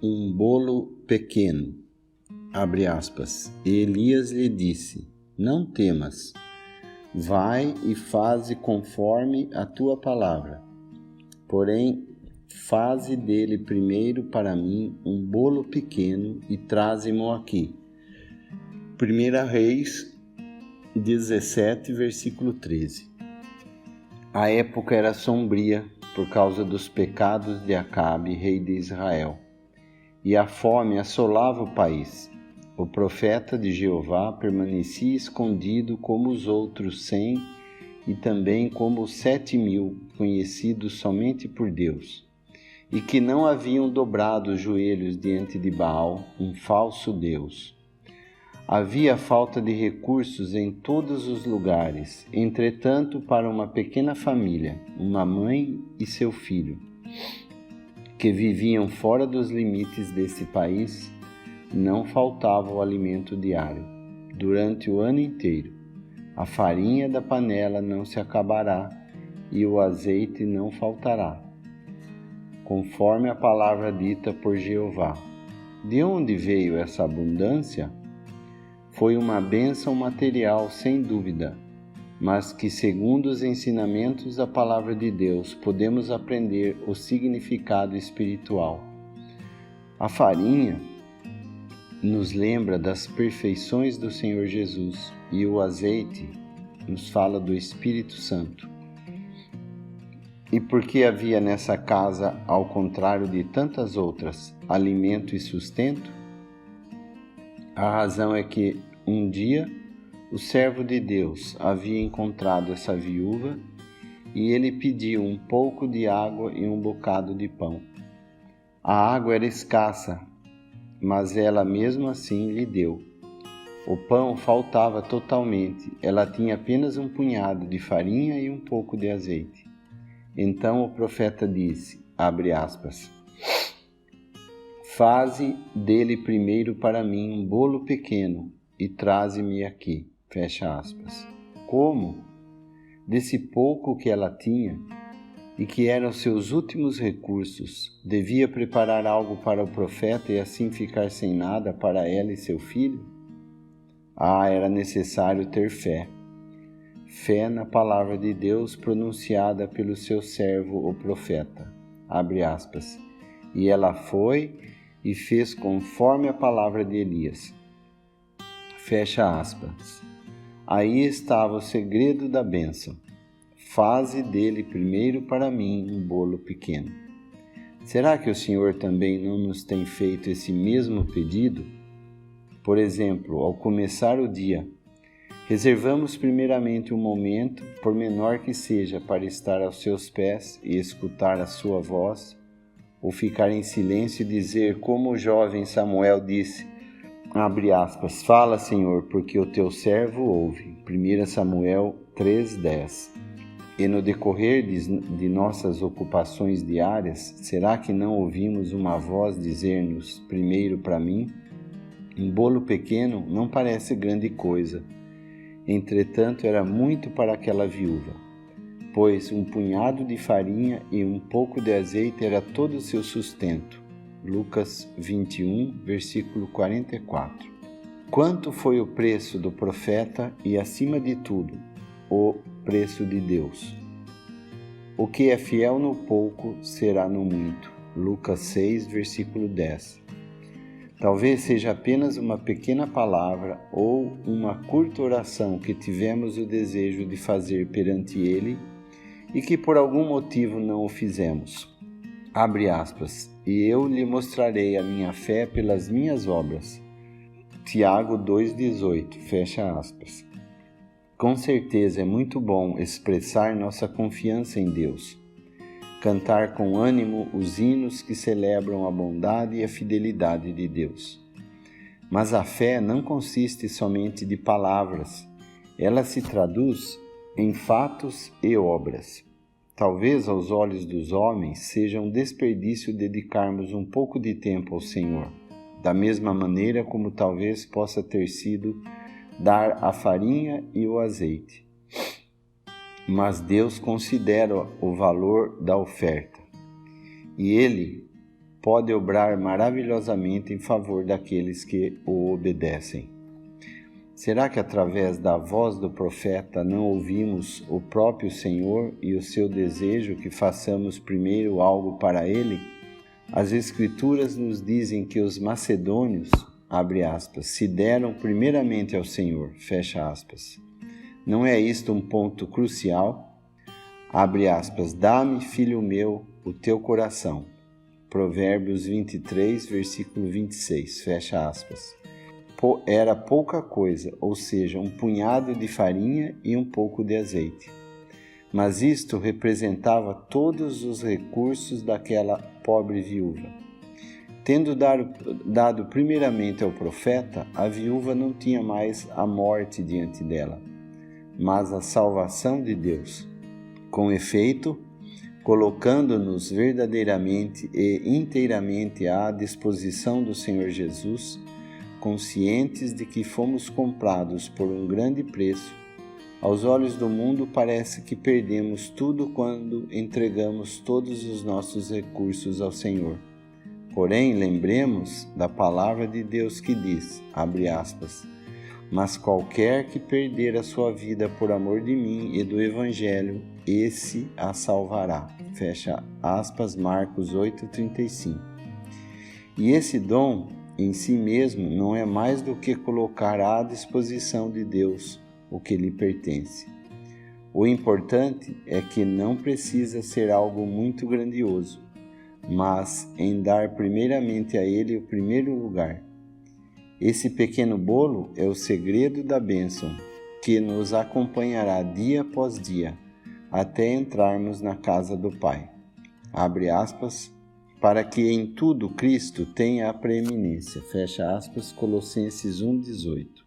um bolo pequeno. Abre aspas. E Elias lhe disse: Não temas, vai e faze conforme a tua palavra. Porém, faze dele primeiro para mim um bolo pequeno e traze-mo aqui. 1 Reis 17, versículo 13. A época era sombria por causa dos pecados de Acabe, rei de Israel, e a fome assolava o país. O profeta de Jeová permanecia escondido como os outros 100 e também como os 7.000 conhecidos somente por Deus, e que não haviam dobrado os joelhos diante de Baal, um falso deus. Havia falta de recursos em todos os lugares. Entretanto, para uma pequena família, uma mãe e seu filho, que viviam fora dos limites desse país, não faltava o alimento diário. Durante o ano inteiro, a farinha da panela não se acabará e o azeite não faltará, conforme a palavra dita por Jeová. De onde veio essa abundância? Foi uma bênção material, sem dúvida, mas que, segundo os ensinamentos da palavra de Deus, podemos aprender o significado espiritual. A farinha nos lembra das perfeições do Senhor Jesus e o azeite nos fala do Espírito Santo. E por que havia nessa casa, ao contrário de tantas outras, alimento e sustento? A razão é que, um dia, o servo de Deus havia encontrado essa viúva e ele pediu um pouco de água e um bocado de pão. A água era escassa, mas ela mesmo assim lhe deu. O pão faltava totalmente, ela tinha apenas um punhado de farinha e um pouco de azeite. Então o profeta disse, abre aspas, faze dele primeiro para mim um bolo pequeno e traze-me aqui, fecha aspas. Como? Desse pouco que ela tinha e que eram seus últimos recursos, devia preparar algo para o profeta e assim ficar sem nada para ela e seu filho? Era necessário ter fé. Fé na palavra de Deus pronunciada pelo seu servo, o profeta. Abre aspas. E ela foi e fez conforme a palavra de Elias. Fecha aspas. Aí estava o segredo da bênção. Faze dele primeiro para mim um bolo pequeno. Será que o Senhor também não nos tem feito esse mesmo pedido? Por exemplo, ao começar o dia, reservamos primeiramente um momento, por menor que seja, para estar aos seus pés e escutar a sua voz, ou ficar em silêncio e dizer como o jovem Samuel disse, abre aspas, fala, Senhor, porque o teu servo ouve. 1 Samuel 3:10. E no decorrer de nossas ocupações diárias, será que não ouvimos uma voz dizer-nos, primeiro para mim? Um bolo pequeno não parece grande coisa. Entretanto, era muito para aquela viúva, pois um punhado de farinha e um pouco de azeite era todo o seu sustento. Lucas 21, versículo 44. Quanto foi o preço do profeta e, acima de tudo, o preço de Deus? O que é fiel no pouco será no muito. Lucas 6, versículo 10. Talvez seja apenas uma pequena palavra ou uma curta oração que tivemos o desejo de fazer perante Ele e que por algum motivo não o fizemos. Abre aspas. E eu lhe mostrarei a minha fé pelas minhas obras. Tiago 2,18, fecha aspas. Com certeza é muito bom expressar nossa confiança em Deus. Cantar com ânimo os hinos que celebram a bondade e a fidelidade de Deus. Mas a fé não consiste somente de palavras, ela se traduz em fatos e obras. Talvez aos olhos dos homens seja um desperdício dedicarmos um pouco de tempo ao Senhor, da mesma maneira como talvez possa ter sido dar a farinha e o azeite. Mas Deus considera o valor da oferta, e Ele pode obrar maravilhosamente em favor daqueles que o obedecem. Será que através da voz do profeta não ouvimos o próprio Senhor e o seu desejo que façamos primeiro algo para Ele? As Escrituras nos dizem que os macedônios, abre aspas, se deram primeiramente ao Senhor, fecha aspas. Não é isto um ponto crucial? Abre aspas, dá-me, filho meu, o teu coração. Provérbios 23, versículo 26, fecha aspas. Era pouca coisa, ou seja, um punhado de farinha e um pouco de azeite. Mas isto representava todos os recursos daquela pobre viúva. Tendo dado primeiramente ao profeta, a viúva não tinha mais a morte diante dela, mas a salvação de Deus. Com efeito, colocando-nos verdadeiramente e inteiramente à disposição do Senhor Jesus, conscientes de que fomos comprados por um grande preço, aos olhos do mundo parece que perdemos tudo quando entregamos todos os nossos recursos ao Senhor. Porém, lembremos da palavra de Deus que diz, abre aspas, mas qualquer que perder a sua vida por amor de mim e do Evangelho, esse a salvará. Fecha aspas, Marcos 8,35. E esse dom, em si mesmo, não é mais do que colocar à disposição de Deus o que lhe pertence. O importante é que não precisa ser algo muito grandioso, mas em dar primeiramente a Ele o primeiro lugar. Esse pequeno bolo é o segredo da bênção, que nos acompanhará dia após dia, até entrarmos na casa do Pai. Abre aspas, para que em tudo Cristo tenha a preeminência. Fecha aspas, Colossenses 1,18.